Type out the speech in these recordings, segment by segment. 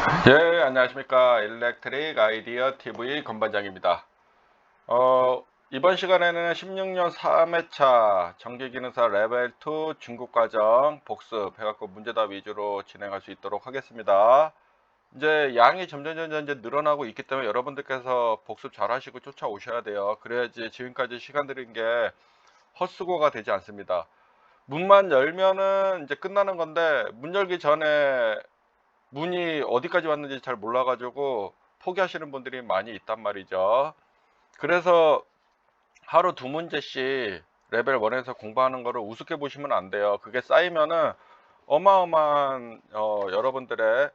예, 안녕하십니까. 일렉트릭 아이디어 TV 건반장입니다. 이번 시간에는 16년 3회차 전기기능사 레벨 2 중급과정 복습 해갖고 문제답 위주로 진행할 수 있도록 하겠습니다. 이제 양이 점점 이제 늘어나고 있기 때문에 여러분들께서 복습 잘 하시고 쫓아오셔야 돼요. 그래야지 지금까지 시간 들인 게 헛수고가 되지 않습니다. 문만 열면은 이제 끝나는 건데 문 열기 전에 문이 어디까지 왔는지 잘 몰라가지고 포기하시는 분들이 많이 있단 말이죠. 그래서 하루 두 문제씩 레벨 1에서 공부하는 거를 우습게 보시면 안 돼요. 그게 쌓이면은 어마어마한 여러분들의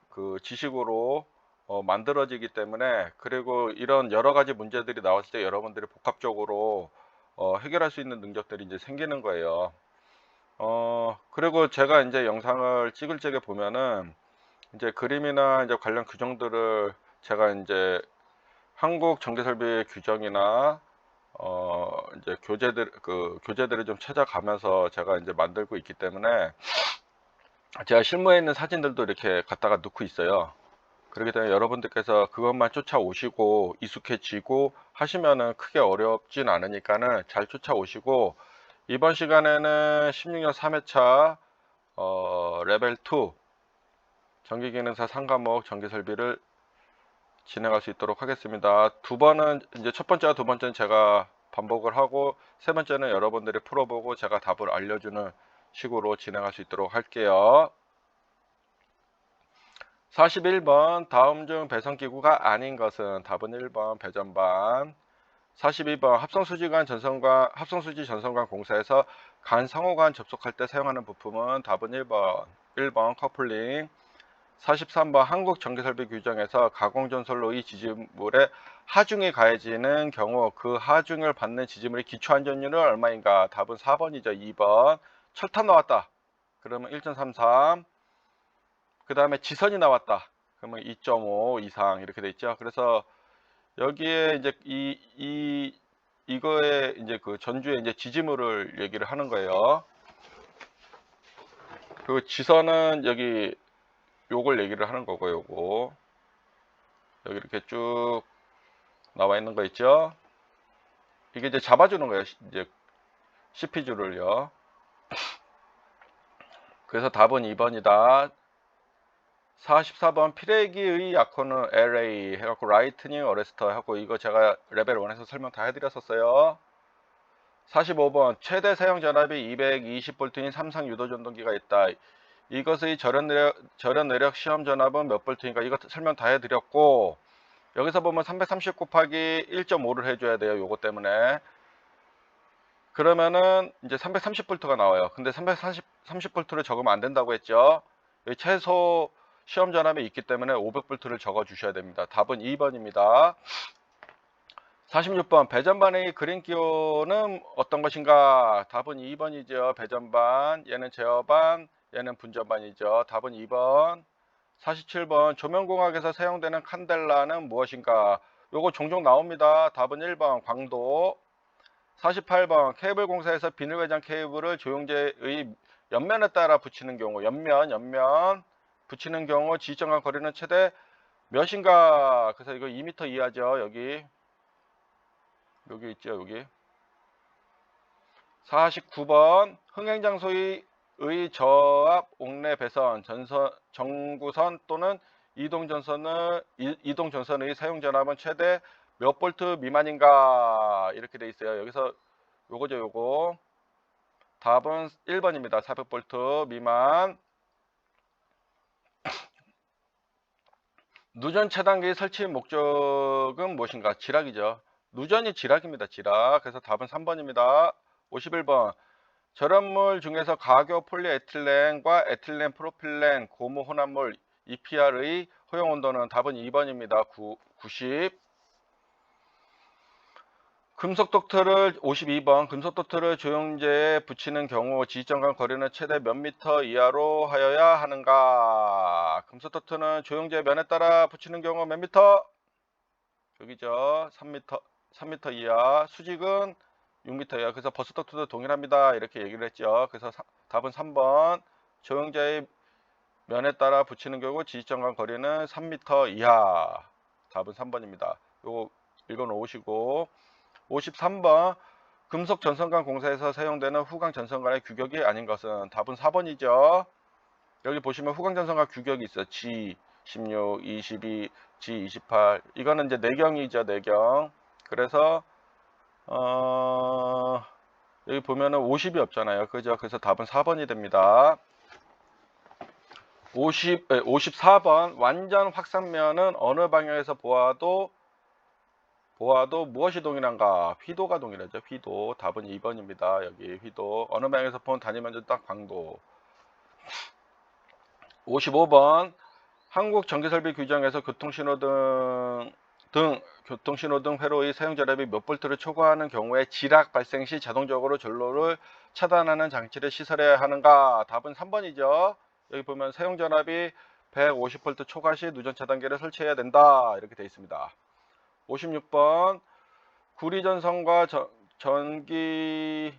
그 지식으로 만들어지기 때문에, 그리고 이런 여러 가지 문제들이 나왔을 때 여러분들이 복합적으로 해결할 수 있는 능력들이 이제 생기는 거예요. 그리고 제가 이제 영상을 찍을 적에 보면은 이제 그림이나 이제 관련 규정들을 제가 이제 한국 전기설비 규정이나 이제 교재들을 좀 찾아가면서 제가 이제 만들고 있기 때문에 제가 실무에 있는 사진들도 이렇게 갖다가 넣고 있어요. 그렇기 때문에 여러분들께서 그것만 쫓아오시고 익숙해지고 하시면은 크게 어렵진 않으니까는 잘 쫓아오시고, 이번 시간에는 16년 3회차 레벨 2 전기기능사 3과목 전기설비를 진행할 수 있도록 하겠습니다. 두 번은 이제 첫 번째와 두 번째는 제가 반복을 하고, 세 번째는 여러분들이 풀어보고 제가 답을 알려주는 식으로 진행할 수 있도록 할게요. 41번 다음 중 배선기구가 아닌 것은, 답은 1번 배전반. 42번 합성수지 전선관 공사에서 간 상호간 접속할 때 사용하는 부품은, 답은 1번 커플링. 43번 한국전기설비 규정에서 가공전선로의 지지물에 하중이 가해지는 경우 그 하중을 받는 지지물의 기초안전율은 얼마인가, 답은 4번이죠. 2번 철탑 나왔다 그러면 1.33, 그 다음에 지선이 나왔다 그러면 2.5 이상 이렇게 돼 있죠. 그래서 여기에 이제 이거에 이제 그 전주에 이제 지지물을 얘기를 하는 거예요. 그리고 지선은 여기 요걸 얘기를 하는 거고, 요거 여기 이렇게 쭉 나와 있는 거 있죠. 이게 이제 잡아주는 거예요, 이제 CP주를요. 그래서 답은 2번이다. 44번 피레기의 약호는 LA 해갖고 라이트닝 어레스터 하고, 이거 제가 레벨 1에서 설명 다 해드렸었어요. 45번 최대 사용 전압이 220V인 삼상 유도 전동기가 있다. 이것의 절연 내력 시험 전압은 몇 볼트인가, 이거 설명 다 해드렸고, 여기서 보면 330 곱하기 1.5를 해줘야 돼요. 요거 때문에. 그러면은 이제 330V가 나와요. 근데 330V를 적으면 안 된다고 했죠. 여기 최소 시험 전압이 있기 때문에 500V를 적어 주셔야 됩니다. 답은 2번입니다. 46번 배전반의 그린 기호는 어떤 것인가, 답은 2번이죠. 배전반, 얘는 제어반, 얘는 분전반이죠. 답은 2번. 47번 조명공학에서 사용되는 칸델라는 무엇인가, 요거 종종 나옵니다. 답은 1번 광도. 48번 케이블 공사에서 비닐 외장 케이블을 조영제의 옆면에 따라 붙이는 경우, 옆면 붙이는 경우 지점간 거리는 최대 몇인가. 그래서 이거 2m 이하죠. 여기 있죠. 여기 49번 흥행장소의 저압 옥내 배선 정구선 또는 이동전선의 사용 전압은 최대 몇 볼트 미만인가, 이렇게 돼 있어요. 여기서 요거죠. 요거 답은 1번입니다. 400볼트 미만. 누전 차단기 설치 목적은 무엇인가, 지락이죠. 누전이 지락입니다. 지락. 그래서 답은 3번입니다. 51번 절연물 중에서 가교 폴리에틸렌과 에틸렌 프로필렌 고무 혼합물 EPR의 허용 온도는, 답은 2번입니다. 90. 금속 덕트를 52번 금속 덕트를 조영제에 붙이는 경우 지지점간 거리는 최대 몇 미터 이하로 하여야 하는가. 금속 덕트는 조영제 면에 따라 붙이는 경우 몇 미터? 여기죠. 3미터 이하. 수직은 6미터 이하. 그래서 버스 덕트도 동일합니다. 이렇게 얘기를 했죠. 그래서 답은 3번 조영제의 면에 따라 붙이는 경우 지지점과 거리는 3m 이하. 답은 3번입니다. 요거 읽어 놓으시고 53번 금속 전선관 공사에서 사용되는 후광 전선관의 규격이 아닌 것은 답은 4번이죠. 여기 보시면 후광 전선관 규격이 있어요. G16, 22, G28 이거는 이제 내경이죠. 내경. 그래서 여기 보면은 50이 없잖아요. 그죠? 그래서 답은 4번이 됩니다. 54번 완전 확산면은 어느 방향에서 보아도 무엇이 동일한가? 휘도가 동일하죠. 휘도. 답은 2번입니다. 여기 휘도. 어느 방향에서 본 단위면적 딱 광도. 55번 한국 전기설비 규정에서 교통신호등 회로의 사용전압이 몇 볼트를 초과하는 경우에 지락 발생 시 자동적으로 전로를 차단하는 장치를 시설해야 하는가? 답은 3번이죠. 여기 보면 사용전압이 150V 초과 시 누전 차단기를 설치해야 된다. 이렇게 되어 있습니다. 56번 구리전선과 전기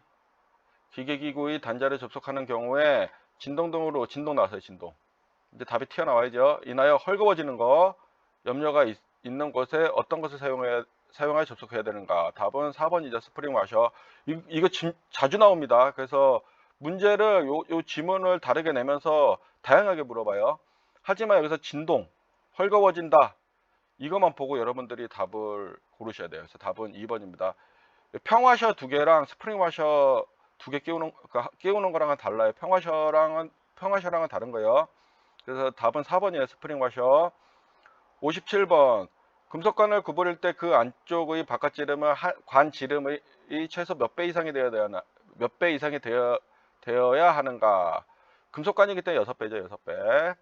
기계기구의 단자를 접촉하는 경우에 진동등으로 진동 나왔어요. 진동. 이제 답이 튀어나와야죠. 인하여 헐거워지는 거 염려가 있는 곳에 어떤 것을 사용하여 접촉해야 되는가? 답은 4번이죠. 스프링 와셔. 이거 자주 나옵니다. 그래서 문제를 요 지문을 다르게 내면서 다양하게 물어봐요. 하지만 여기서 진동, 헐거워진다. 이것만 보고 여러분들이 답을 고르셔야 돼요. 그래서 답은 2번입니다. 평화셔 두 개랑 스프링 와셔 두 개 끼우는 거랑은 달라요. 평화셔랑은 다른 거예요. 그래서 답은 4번이에요. 스프링 와셔. 57번 금속관을 구부릴 때 그 안쪽의 바깥 지름은 관 지름의 최소 몇 배 이상이 되어야 하는가? 금속관이기 때문에 6배죠. 6배.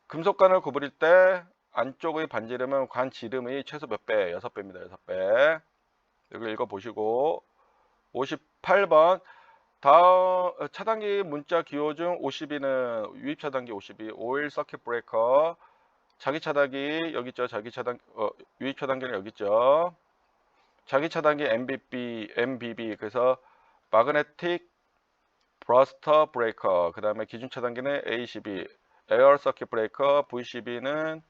금속관을 구부릴 때 안쪽의 반지름은 관 지름의 최소 몇 배? 6배입니다. 6배. 여기 읽어보시고 58번 다음 차단기 문자 기호 중 52는 유입 차단기 52 오일 서킷 브레이커 자기 차단기 여기 있죠. 유입 차단기는 여기 있죠. 자기 차단기 MBB 그래서 마그네틱 브러스터 브레이커 그 다음에 기준 차단기는 ACB 에어 서킷 브레이커 VCB는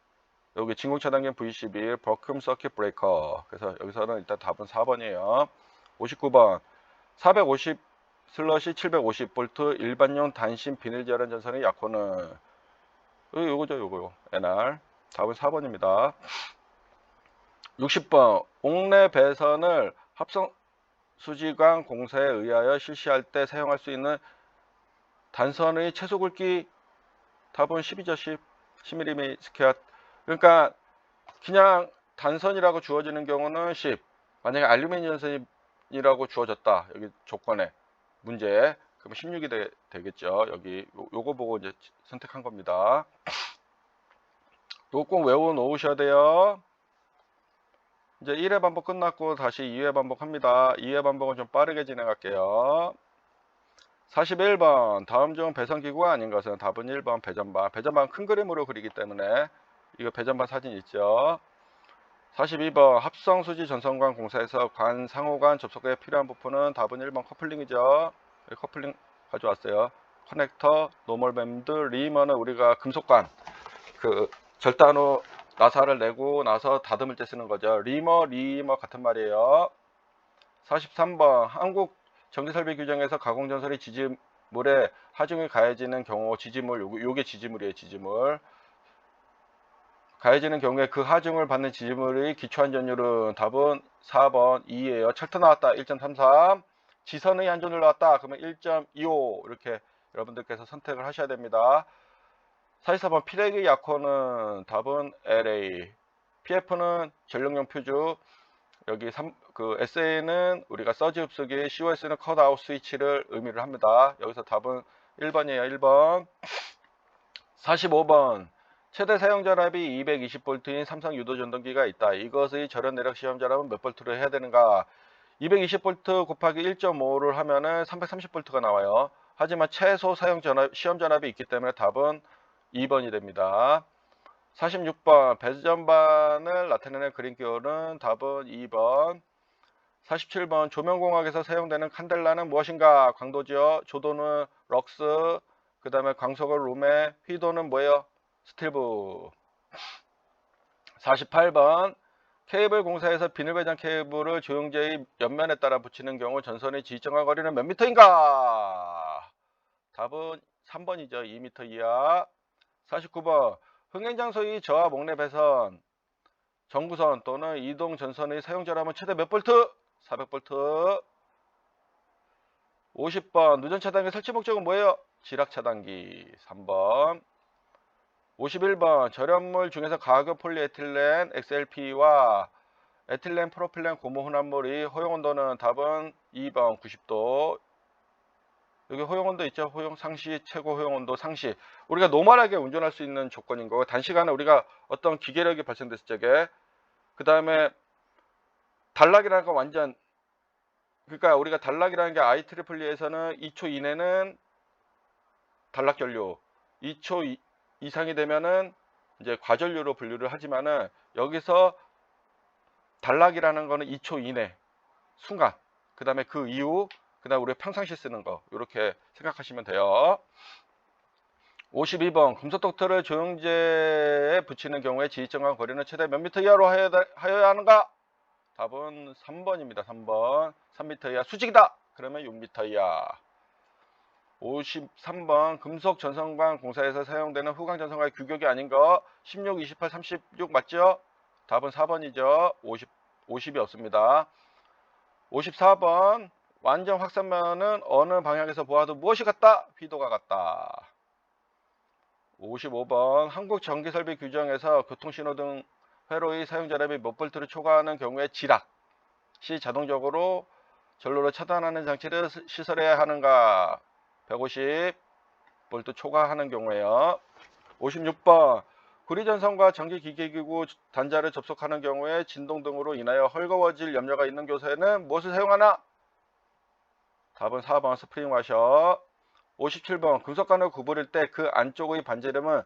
여기 진공 차단기는 VCB 버큐um 서킷 브레이커. 그래서 여기서는 일단 답은 4번이에요. 59번 450/750V 일반용 단신 비닐 절연 전선의 약호는 요거죠. 요거 NR. 답은 4번입니다. 60번 옥내 배선을 합성 수지관 공사에 의하여 실시할 때 사용할 수 있는 단선의 최소 굵기 답은 10이죠. 10mm 스퀘어. 그러니까 그냥 단선이라고 주어지는 경우는 10. 만약에 알루미늄 전선이라고 주어졌다. 여기 조건에 문제. 그럼 16이 되겠죠. 여기 요거 보고 이제 선택한 겁니다. 요거 꼭 외워 놓으셔야 돼요. 이제 1회 반복 끝났고 다시 2회 반복합니다. 2회 반복은 좀 빠르게 진행할게요. 41번 다음 중 배선기구가 아닌 것은 답은 1번 배전반. 배전반 큰 그림으로 그리기 때문에 이거 배전반 사진 있죠. 42번 합성수지 전선관 공사에서 관 상호간 접속에 필요한 부품은 답은 1번 커플링이죠. 커플링 가져왔어요. 커넥터, 노멀밴드, 리머는 우리가 금속관 그 절단후 나사를 내고 나서 다듬을 때 쓰는 거죠. 리머 같은 말이에요. 43번 한국 전기설비 규정에서 가공전선이 지지물에 하중이 가해지는 경우 지지물 요게 지지물이에요. 지지물 가해지는 경우에 그 하중을 받는 지지물의 기초한전율은 답은 4번 2예요. 철도 나왔다 1.33 지선의 한전율 나왔다 그러면 1.25 이렇게 여러분들께서 선택을 하셔야 됩니다. 44번 피레기 약호는 답은 LA PF는 전력용 퓨즈 여기 SA는 우리가 서지 흡수기 COS는 컷아웃 스위치를 의미를 합니다. 여기서 답은 1번이에요. 1번 45번 최대 사용 전압이 220V인 삼성 유도 전동기가 있다. 이것의 절연 내력 시험 전압은 몇 볼트로 해야 되는가? 220V 곱하기 1.5를 하면은 330V가 나와요. 하지만 최소 사용 전압 시험 전압이 있기 때문에 답은 2번이 됩니다. 46번 배전반을 나타내는 그림 기호는 답은 2번. 47번 조명공학에서 사용되는 칸델라는 무엇인가? 광도지요. 조도는 럭스, 그 다음에 광석을 룸에 휘도는 뭐예요? 스틸브. 48번 케이블 공사에서 비닐 배장 케이블을 조영제의 옆면에 따라 붙이는 경우 전선의 지정한 거리는 몇 미터인가? 답은 3번이죠. 2m 이하. 49번 흥행장소의 저하 목내 배선 전구선 또는 이동 전선의 사용자라면 최대 몇 볼트? 400볼트. 50번 누전 차단기 설치 목적은 뭐예요? 지락 차단기. 3번. 51번 절연물 중에서 가격 폴리에틸렌 XLP와 에틸렌 프로필렌 고무 혼합물이 허용온도는 답은 2번 90도. 여기 허용온도 있죠. 허용 상시 최고 허용온도 상시. 우리가 노멀하게 운전할 수 있는 조건인 거고 단시간에 우리가 어떤 기계력이 발생됐을 적에 그 다음에 단락이라는 건 완전 그러니까 우리가 단락이라는 게 IEEE에서는 2초 이내는 단락 연료 2초 이상이 되면은 이제 과전류로 분류를 하지만은 여기서 단락이라는 거는 2초 이내 순간 그 다음에 그 이후 그 다음에 우리가 평상시 쓰는 거 이렇게 생각하시면 돼요. 52번 금속 덕트를 조영제에 붙이는 경우에 지지정한 거리는 최대 몇 미터 이하로 하여야 하는가? 답은 3번입니다. 3번 3m 이하 수직이다. 그러면 6m 이하. 53번 금속 전선관 공사에서 사용되는 후광 전선과의 규격이 아닌 거 16, 28, 36 맞죠? 답은 4번이죠. 50이 없습니다. 54번 완전 확산면은 어느 방향에서 보아도 무엇이 같다? 휘도가 같다. 55번 한국전기설비 규정에서 교통신호등 회로의 사용자량이 몇 볼트를 초과하는 경우에 지락 시 자동적으로 전로를 차단하는 장치를 시설해야 하는가? 150 볼트 초과하는 경우에요. 56번 구리전선과 전기기계기구 단자를 접속하는 경우에 진동 등으로 인하여 헐거워질 염려가 있는 교사에는 무엇을 사용하나? 답은 4번 스프링 와셔. 57번 금속관을 구부릴 때 그 안쪽의 반지름은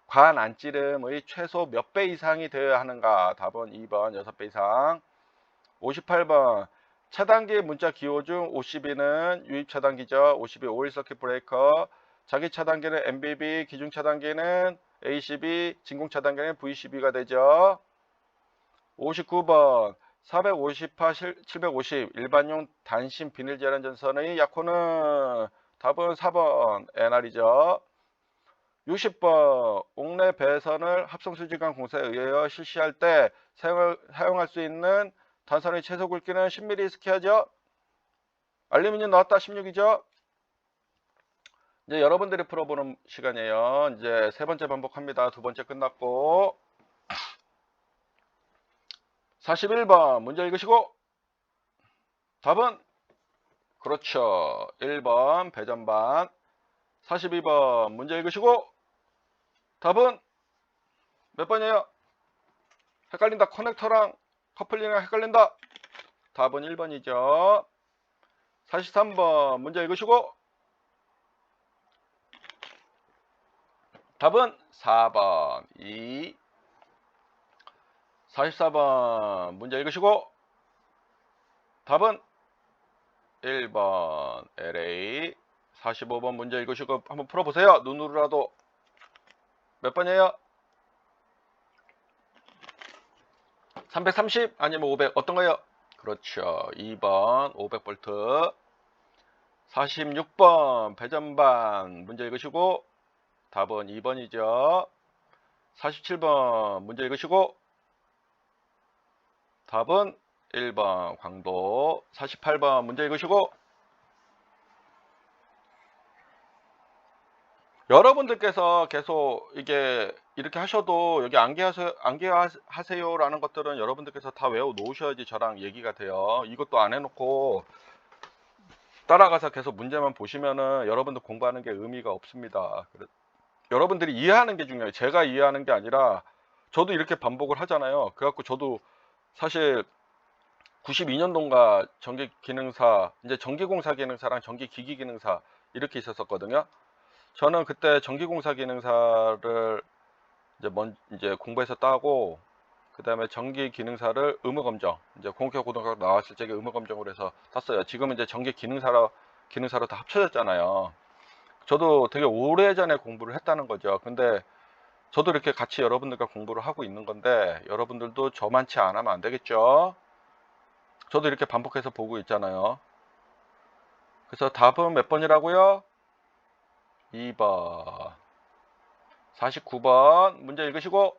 관 안지름의 최소 몇 배 이상이 되어야 하는가? 답은 2번 6배 이상. 58번 차단기 문자 기호 중 52는 유입 차단기죠. 52 오일 서킷 브레이커. 자기 차단기는 MBB, 기중 차단기는 ACB, 진공 차단기는 VCB가 되죠. 59번 450파 750 일반용 단심 비닐 재련 전선의 약호는 답은 4번 NR이죠. 60번 옥내 배선을 합성수지관 공사에 의하여 실시할 때 사용할 수 있는 단선의 최소 굵기는 10mm 스퀘어죠. 알루미늄 나왔다 16이죠. 이제 여러분들이 풀어보는 시간이에요. 이제 세 번째 반복합니다. 두 번째 끝났고 41번 문제 읽으시고 답은 그렇죠. 1번 배전반. 42번 문제 읽으시고 답은 몇 번이에요? 헷갈린다. 커넥터랑 커플링이랑 헷갈린다. 답은 1번이죠. 43번 문제 읽으시고 답은 4번 2. 44번 문제 읽으시고 답은 1번 LA. 45번 문제 읽으시고 한번 풀어보세요. 눈으로라도. 몇 번이에요? 330 아니면 500 어떤 거예요? 그렇죠. 2번 500V. 46번 배전반 문제 읽으시고 답은 2번이죠. 47번 문제 읽으시고 답은 1번 광도. 48번 문제 읽으시고 여러분들께서 계속 이게 이렇게 하셔도 여기 안개하세요 라는 것들은 여러분들께서 다 외워 놓으셔야지 저랑 얘기가 돼요. 이것도 안 해놓고 따라가서 계속 문제만 보시면은 여러분들 공부하는 게 의미가 없습니다. 여러분들이 이해하는 게 중요해요. 제가 이해하는 게 아니라 저도 이렇게 반복을 하잖아요. 그래갖고 저도 사실 92년도인가 전기기능사 이제 전기공사 기능사랑 전기기기기능사 이렇게 있었거든요. 저는 그때 전기공사 기능사를 이제 공부해서 따고 그 다음에 전기기능사를 의무검정 이제 공교육 고등학교 나왔을 적에 의무검정으로 해서 땄어요. 지금은 이제 전기기능사로 다 합쳐졌잖아요. 저도 되게 오래전에 공부를 했다는 거죠. 근데 저도 이렇게 같이 여러분들과 공부를 하고 있는 건데 여러분들도 저만치 안 하면 안 되겠죠. 저도 이렇게 반복해서 보고 있잖아요. 그래서 답은 몇 번이라고요? 2번. 49번 문제 읽으시고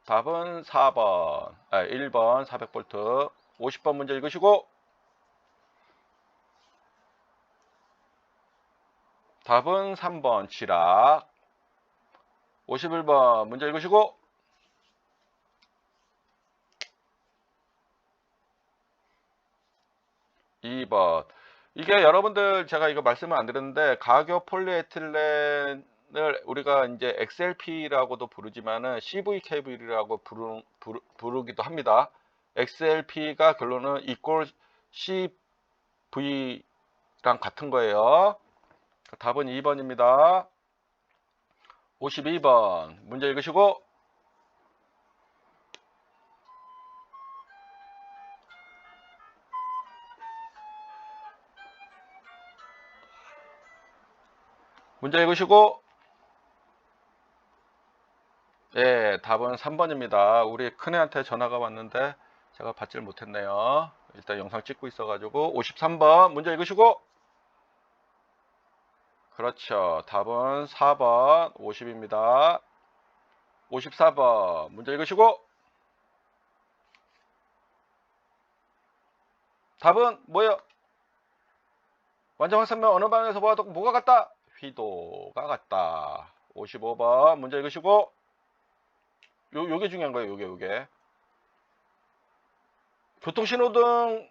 답은 4번. 1번 400V. 50번 문제 읽으시고 답은 3번 지락. 51번 문제 읽으시고 2번. 이게 여러분들 제가 이거 말씀을 안 드렸는데 가교 폴리에틸렌을 우리가 이제 XLP라고도 부르지만은 CVKV라고 부르기도 합니다. XLP가 결론은 equal CV랑 같은 거예요. 답은 2번입니다. 52번 문제 읽으시고 문제 읽으시고 예, 답은 3번입니다. 우리 큰애한테 전화가 왔는데 제가 받질 못했네요. 일단 영상 찍고 있어가지고 53번 문제 읽으시고 그렇죠. 답은 4번 50입니다. 54번 문제 읽으시고 답은 뭐예요? 완전 확산면 어느 방향에서 보아도 뭐가 같다? 휘도가 같다. 55번 문제 읽으시고 요게 중요한 거예요. 요게 교통신호등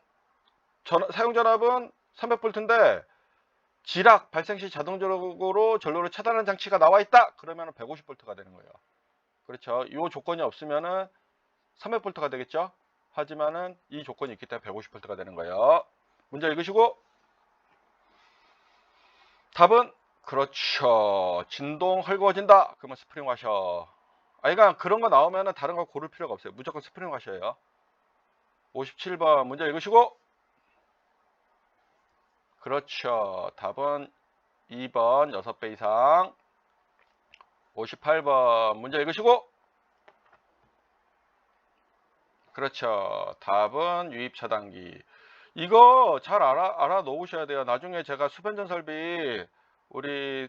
사용전압은 300V인데 지락 발생 시 자동적으로 전로를 차단하는 장치가 나와 있다. 그러면 150V가 되는 거예요. 그렇죠. 이 조건이 없으면은 300V가 되겠죠. 하지만은 이 조건이 있기 때문에 150V가 되는 거예요. 문제 읽으시고 답은 그렇죠. 진동 헐거워진다. 그러면 스프링 와셔. 그러니까 그런 거 나오면은 다른 거 고를 필요가 없어요. 무조건 스프링 와셔요. 57번 문제 읽으시고 그렇죠. 답은 2번 6배 이상. 58번 문제 읽으시고 그렇죠. 답은 유입 차단기. 이거 잘 알아 놓으셔야 돼요. 나중에 제가 수변전 설비 우리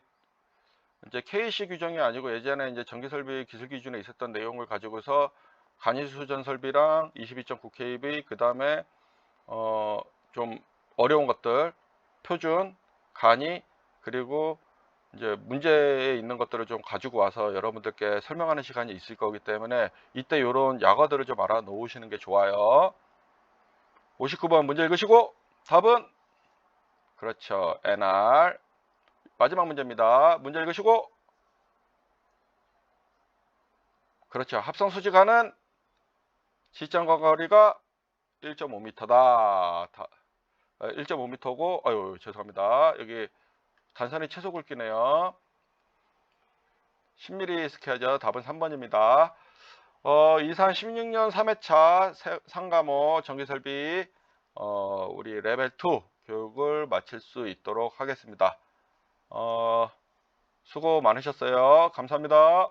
이제 KC 규정이 아니고 예전에 이제 전기 설비 기술 기준에 있었던 내용을 가지고서 간이 수전 설비랑 22.9kV 그다음에 좀 어려운 것들 표준 간이 그리고 이제 문제에 있는 것들을 좀 가지고 와서 여러분들께 설명하는 시간이 있을 거기 때문에 이때 이런 약어들을 좀 알아 놓으시는 게 좋아요. 59번 문제 읽으시고 답은 그렇죠. NR. 마지막 문제입니다. 문제 읽으시고 그렇죠. 합성 수지가는 시점과 거리가 1.5m다. 1.5m고 아유 죄송합니다. 여기 단선이 최소 굵기네요. 10mm 스퀘어죠. 답은 3번입니다. 2016년 3회차 상가모 전기설비 우리 레벨 2 교육을 마칠 수 있도록 하겠습니다. 수고 많으셨어요. 감사합니다.